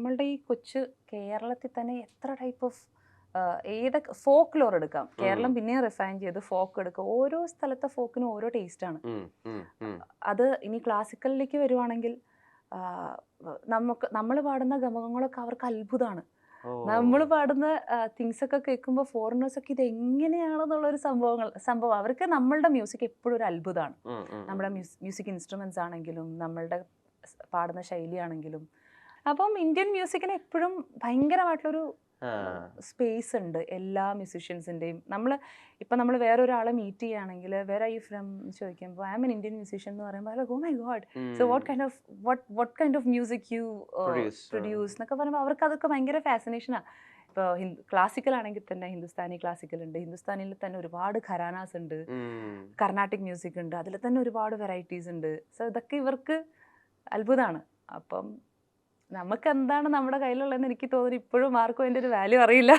നമ്മളുടെ ഈ കൊച്ചു കേരളത്തിൽ തന്നെ എത്ര ടൈപ്പ് ഓഫ് ഏതൊക്കെ ഫോക്ക് ലോർ എടുക്കാം. കേരളം പിന്നെയും റിഫൈൻ ചെയ്ത് ഫോക്ക് എടുക്കുക. ഓരോ സ്ഥലത്തെ ഫോക്കിനും ഓരോ ടേസ്റ്റാണ്. അത് ഇനി ക്ലാസിക്കലിലേക്ക് വരുവാണെങ്കിൽ നമ്മൾ പാടുന്ന ഗമകങ്ങളൊക്കെ അവർക്ക് അത്ഭുതമാണ്. നമ്മൾ പാടുന്ന തിങ്സ് ഒക്കെ കേൾക്കുമ്പോൾ ഫോറിനേഴ്സ് ഒക്കെ ഇത് എങ്ങനെയാണെന്നുള്ളൊരു സംഭവം അവർക്ക് നമ്മളുടെ മ്യൂസിക് എപ്പോഴും ഒരു അത്ഭുതമാണ്. നമ്മുടെ മ്യൂസിക് ഇൻസ്ട്രുമെന്റ്സ് ആണെങ്കിലും നമ്മളുടെ പാടുന്ന ശൈലിയാണെങ്കിലും. അപ്പം ഇന്ത്യൻ മ്യൂസിക്കിന് എപ്പോഴും ഭയങ്കരമായിട്ടുള്ളൊരു സ്പേസ് ഉണ്ട് എല്ലാ മ്യൂസീഷ്യൻസിൻ്റെയും. നമ്മൾ വേറൊരാളെ മീറ്റ് ചെയ്യുകയാണെങ്കിൽ വേർ ആർ യു ഫ്രം ചോദിക്കുമ്പോൾ I am an Indian musician എന്ന് പറയുമ്പോൾ oh my God, so what kind of music you produce എന്നൊക്കെ പറയുമ്പോൾ അവർക്ക് അതൊക്കെ ഭയങ്കര ഫാസിനേഷനാണ്. ഇപ്പോൾ ക്ലാസിക്കൽ ആണെങ്കിൽ തന്നെ ഹിന്ദുസ്ഥാനി ക്ലാസിക്കൽ ഉണ്ട്, ഹിന്ദുസ്ഥാനിയിൽ തന്നെ ഒരുപാട് ഖരാനാസ് ഉണ്ട്, കർണാട്ടിക് മ്യൂസിക് ഉണ്ട്, അതിൽ തന്നെ ഒരുപാട് വെറൈറ്റീസ് ഉണ്ട്. സോ ഇതൊക്കെ ഇവർക്ക് അത്ഭുതമാണ്. അപ്പം നമുക്ക് എന്താണ് നമ്മുടെ കയ്യിലുള്ളതെന്ന് എനിക്ക് തോന്നുന്നു ഇപ്പോഴും ആർക്കും അതിൻ്റെ ഒരു വാല്യൂ അറിയില്ല.